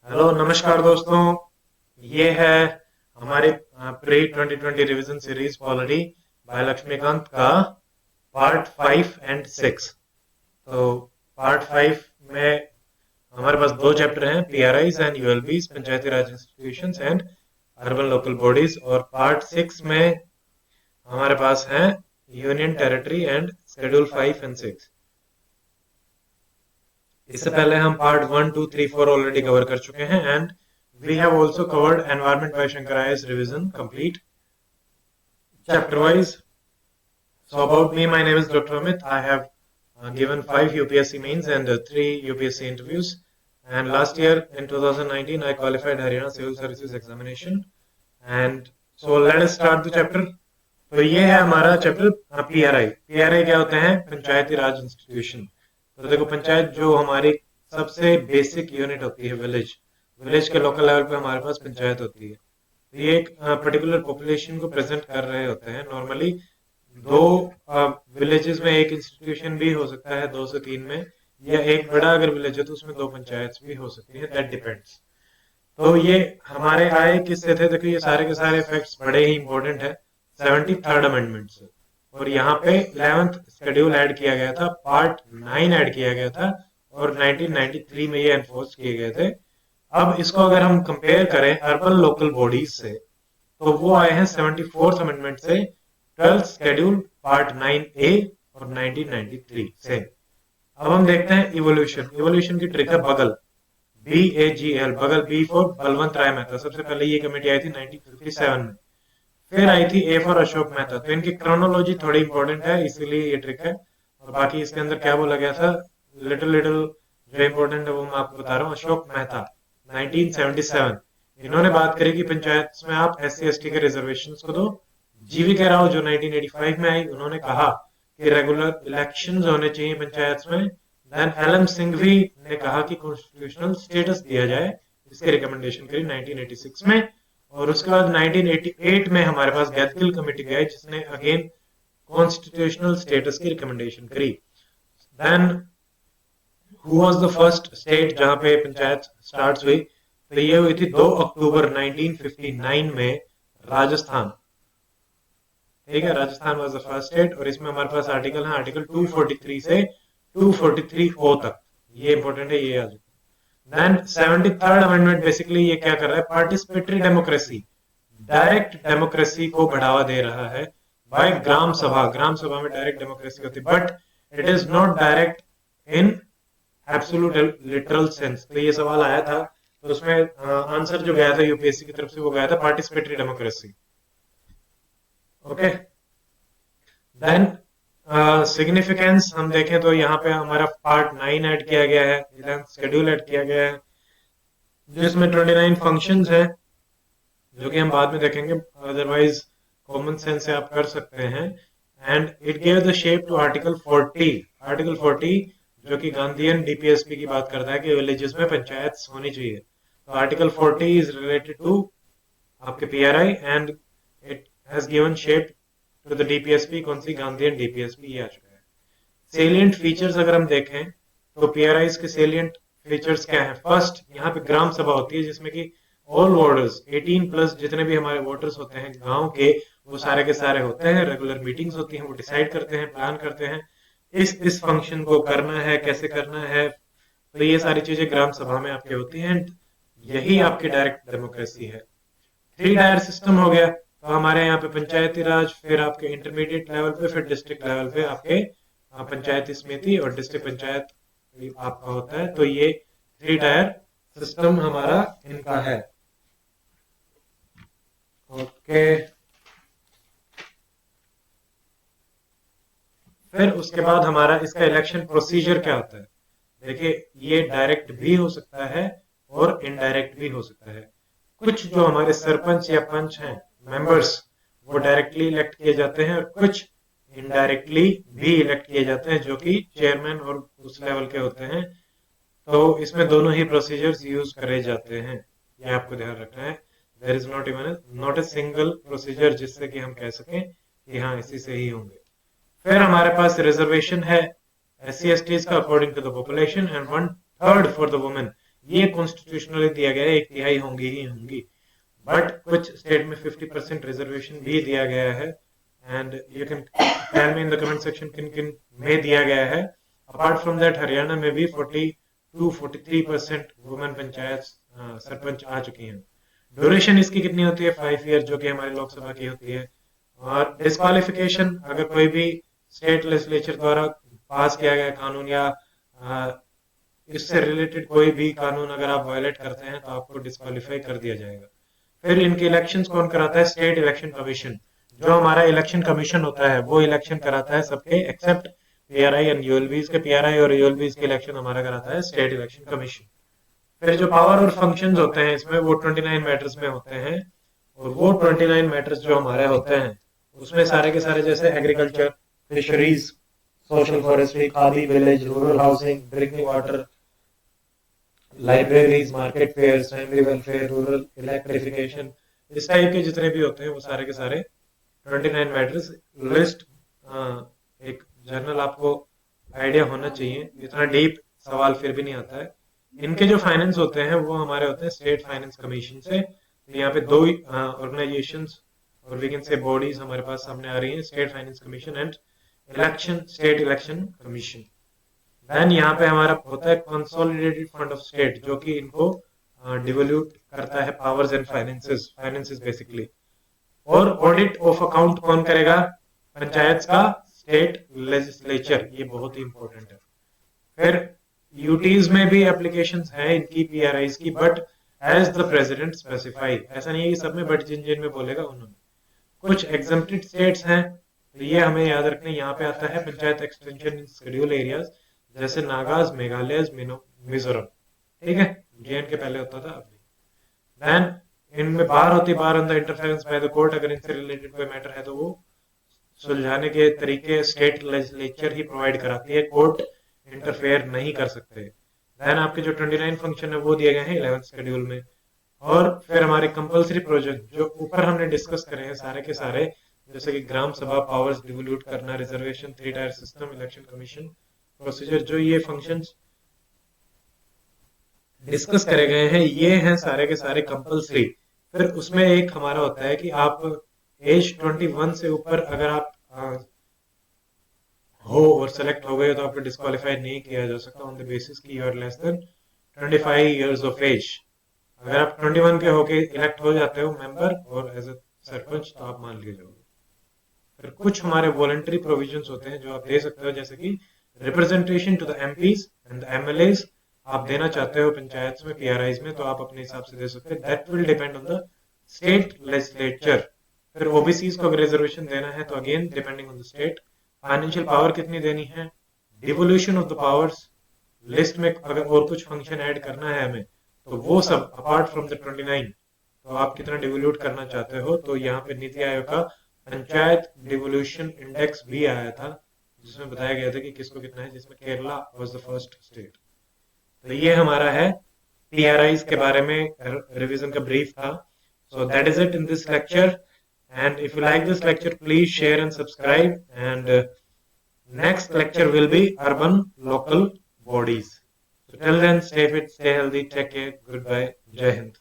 Hello नमस्कार दोस्तों। ये है हमारे pre 2020 revision series polity by Laxmikanth का पार्ट 5 और 6। तो पार्ट 5 में हमारे पास दो चैप्टर हैं, PRIs and ULBs, Panchayati Raj institutions and urban local bodies. और पार्ट 6 में हमारे पास हैं यूनियन टेरिटरी एंड शेड्यूल 5 और 6। इससे पहले हम पार्ट 1, 2, 3, 4 ऑलरेडी कवर कर चुके हैं and we have also covered environment by Shankaray's revision complete chapter wise. So about me, my name is Dr. Amit. I have given 5 UPSC mains and 3 UPSC interviews, and last year in 2019 I qualified Haryana Civil Services examination. And so let us start the chapter. तो ये है हमारा chapter PRI. PRI क्या होते हैं? पंचायती राज institution. तो देखो, पंचायत जो हमारी सबसे बेसिक यूनिट होती है, विलेज विलेज के लोकल लेवल पे हमारे पास पंचायत होती है। तो ये एक पर्टिकुलर पॉपुलेशन को प्रेजेंट कर रहे होते हैं। नॉर्मली दो विलेजेस में एक इंस्टीट्यूशन भी हो सकता है, 2 से 3 में, या एक बड़ा अगर विलेज है तो उसमें 2 पंचायत भी हो सकती है, दैट डिपेंड्स। तो ये हमारे आए किससे थे? देखो, ये सारे के सारे फैक्ट्स बड़े ही इंपॉर्टेंट है 73rd अमेंडमेंट से। और यहाँ पे 11th शेड्यूल ऐड किया गया था, पार्ट 9 ऐड किया गया था, और 1993 में ये एनफोर्स किए गए थे। अब इसको अगर हम कंपेयर करें अर्बन लोकल बॉडीज से, तो वो आए हैं 74th अमेंडमेंट से, 12th शेड्यूल पार्ट 9A और 1993 से। अब हम देखते हैं इवोल्यूशन। इवोल्यूशन की ट्रिक है बगल, BAGL, बगल, बी फॉर बलवंत राय मेहता। सबसे पहले ये कमेटी आई थी 1957 में, फिर आई थी ए फॉर अशोक मेहता। तो इनकी क्रोनोलॉजी थोड़ी इंपॉर्टेंट है, इसीलिए ये ट्रिक है। और बाकी इसके अंदर क्या बोला गया था, लिटिल लिटिल जो इंपॉर्टेंट है वो मैं आपको बता रहा हूँ। अशोक मेहता 1977, इन्होंने बात करी कि पंचायत में आप SC ST के रिजर्वेशन को दो। GVK राव जो 1985 में आई, उन्होंने कहा कि रेगुलर इलेक्शंस होने चाहिए पंचायत में। देन LM सिंघवी ने कहा कि कॉन्स्टिट्यूशनल स्टेटस दिया जाए, इसकी रिकमेंडेशन करी 1986 में। और उसके बाद 1988 में हमारे पास गैदगिल कमेटी गई, जिसने अगेन कॉन्स्टिट्यूशनल स्टेटस की रिकमेंडेशन करी। Then who was the first state जहां पे पंचायत स्टार्ट हुई? तो ये हुई थी 2 अक्टूबर 1959 में, राजस्थान। ठीक है, Rajasthan was the first state. और इसमें हमारे पास आर्टिकल है, आर्टिकल 243 से 243O तक। ये इंपॉर्टेंट है, ये याद। देन 73rd अमेंडमेंट बेसिकली ये क्या कर रहा है? पार्टिसिपेटरी डेमोक्रेसी, डायरेक्ट डेमोक्रेसी को बढ़ावा दे रहा है बाय ग्राम सभा। ग्राम सभा में डायरेक्ट डेमोक्रेसी होती है, but it is not direct in absolute literal sense. तो ये सवाल आया था, तो उसमें आंसर जो गया था यूपीएससी की तरफ से, वो गया था participatory democracy. Okay, then significance हम देखें तो यहाँ पे हमारा पार्ट 9 ऐड किया गया है, 11th शेड्यूल ऐड किया गया है, जिसमें 29 फंक्शंस हैं, जो कि हम बाद में देखेंगे, अदरवाइज कॉमन सेंस से आप कर सकते हैं। And it give the shape to article 40। Article 40 जो कि गांधीयन डीपीएसपी की बात करता है कि विलेजेस में पंचायत होनी चाहिए। तो आर्टिकल 40 इज रिलेटेड टू आपके PRI and it has given shape to the DPSP. कौन सी? गांधीयन डीपीएसपी, ये आ चुका है। सेलिएंट फीचर्स अगर हम देखें तो पीआरआई के सेलिएंट फीचर्स क्या है? फर्स्ट, यहाँ पे ग्राम सभा होती है, जिसमें कि ऑल वार्डर्स 18+ जितने भी हमारे वोटर्स होते हैं गांव के, वो सारे के सारे होते हैं। रेगुलर मीटिंग्स होती हैं, वो डिसाइड करते हैं, प्लान करते हैं इस फंक्शन को करना है, कैसे करना है। तो ये सारी चीजें ग्राम सभा में आपके होती हैं। यही आपकी डायरेक्ट डेमोक्रेसी है। 3 टायर सिस्टम हो गया। तो हमारे यहाँ पे पंचायती राज, फिर आपके इंटरमीडिएट लेवल पे, फिर डिस्ट्रिक्ट लेवल पे आपके पंचायती समिति और डिस्ट्रिक्ट पंचायत आपका होता है। तो ये 3 टायर सिस्टम हमारा इनका है। ओके, फिर उसके बाद हमारा इसका इलेक्शन प्रोसीजर क्या होता है? देखिए, ये डायरेक्ट भी हो सकता है और इनडायरेक्ट भी हो सकता है। कुछ जो हमारे सरपंच या पंच हैं, मेंबर्स, वो डायरेक्टली इलेक्ट किए जाते हैं, और कुछ इनडायरेक्टली भी इलेक्ट किए जाते हैं, जो कि चेयरमैन और उस लेवल के होते हैं। तो इसमें दोनों ही प्रोसीजर्स यूज करे जाते हैं, ये आपको ध्यान रखना है। There is not a single procedure जिससे कि हम कह सकें कि हाँ इसी से ही होंगे। फिर हमारे पास रिजर्वेशन है SC STs का according to the population, and 1/3 for the women. ये कॉन्स्टिट्यूशनली दिया गया है, 1/3 होंगी ही होंगी, बट कुछ स्टेट में 50% रिजर्वेशन भी दिया गया है। And you can tell me in the comment section किन किन में दिया गया है। अपार्ट फ्रॉम दैट हरियाणा में भी 42-43% वुमेन पंचायत सरपंच आ चुकी हैं। ड्यूरेशन इसकी कितनी होती है? 5 ईयर, जो कि हमारी लोकसभा की होती है। और डिस्क्वालिफिकेशन, अगर कोई भी स्टेट लेजिस्लेचर द्वारा पास किया गया कानून या इससे रिलेटेड कोई भी कानून अगर आप वायलेट करते हैं तो आपको डिस्क्वालीफाई कर दिया जाएगा। फिर इनके इलेक्शंस कौन कराता है? State election commission. जो हमारा इलेक्शन कमीशन होता है वो इलेक्शन कराता है सबके एक्सेप्ट पीआरआई एंड यूएलबीज के। पीआरआई और यूएलबीज के इलेक्शन हमारा कराता है स्टेट इलेक्शन कमीशन। फिर जो पावर और फंक्शंस होते हैं इसमें वो 29 मैटर्स में होते हैं, और वो 29 मैटर्स जो हमारे होते हैं उसमें सारे के सारे जैसे agriculture, fisheries, social forestry, khadi, village, rural housing, drinking water, libraries, market fairs, family welfare, rural electrification, इस टाइप के जितने भी होते हैं वो सारे के सारे 29 मैटर्स। लिस्ट एक जर्नल आपको आइडिया होना चाहिए, इतना डीप सवाल फिर भी नहीं आता है। इनके जो फाइनेंस होते हैं वो हमारे होते हैं स्टेट फाइनेंस कमीशन से। तो यहाँ पे दो ऑर्गेनाइजेशंस और वी कैन से बॉडीज हमारे पास सामने आ रही हैं, state finance commission and state election commission. Then यहाँ पे हमारा होता है कंसोलिडेटेड फंड ऑफ स्टेट, जो कि इनको डिवोल्यूट करता है पावर्स एंड फाइनेंसेस बेसिकली। और ऑडिट ऑफ अकाउंट कौन करेगा? पंचायत का स्टेट लेजिस्लेचर, ये बहुत ही इंपॉर्टेंट है। फिर यूटीज में भी एप्लीकेशंस हैं इनकी पीआरआईज की, but as the president specify, ऐसा नहीं है कि सब में, बट जिन जिन में बोलेगा उन्होंने। कुछ एग्जम्प्टेड स्टेट्स हैं, तो ये हमें याद रखना। यहाँ पे आता है panchayat extension in schedule areas, जैसे नागाज, मेघालय, मिजोरम, ठीक है, जेएंड के पहले होता था अभी। देन इनमें बार होती है, bar on the interference by the court. अगर इनसे रिलेटेड कोई मैटर है तो वो सुलझाने के तरीके स्टेट लेजिस्लेचर ही प्रोवाइड कराती है, कोर्ट इंटरफेयर नहीं कर सकते। देन आपके जो 29 फंक्शन है वो दिए गए हैं 11th शेड्यूल में। और फिर हमारे कंपलसरी प्रोजेक्ट जो ऊपर हमने डिस्कस करे हैं सारे के सारे, जैसे कि ग्राम सभा, पावर्स डिवोल्यूट करना, reservation, 3 tier system, election commission procedure, जो ये फंक्शंस डिस्कस करे गए हैं ये हैं सारे के सारे कंपलसरी। फिर उसमें एक हमारा होता है कि आप एज 21 से ऊपर अगर आप हो और सेलेक्ट हो गए तो आपको डिस्क्वालीफाई नहीं किया जा सकता ऑन द बेसिस कि you are less than 25 years of age. अगर आप 21 के होके इलेक्ट हो जाते हो मेंबर और एज ए सरपंच तो आप मान लिए जाओगे। फिर कुछ हमारे वॉलंटरी प्रोविजंस होते हैं जो आप दे सकते हो, जैसे कि representation to the MPs and the MLAs आप देना चाहते हो पंचायत में, पीआरआईज में, तो आप अपने हिसाब से दे सकते हो। That will depend on the state legislature. फिर ओबीसीज को अगर रिजर्वेशन देना है तो again depending on the state. Financial power कितनी देनी है, devolution of the powers, list में अगर और कुछ फंक्शन ऐड करना है हमें तो वो सब अपार्ट फ्रॉम द 29 तो आप कितना डिवोल्यूट करना चाहते हो। तो यहाँ पे नीति आयोग का पंचायत डिवोल्यूशन इंडेक्स भी आया था जिसमें बताया गया था कि किसको कितना है, जिसमें Kerala was the first state. तो ये हमारा है पीआरआईज के बारे में रिवीजन का ब्रीफ था। So that is it in this lecture, and if you like this lecture please share and subscribe, and next lecture will be urban local bodies. So till then, stay fit, stay healthy, take care, goodbye, Jai Hind.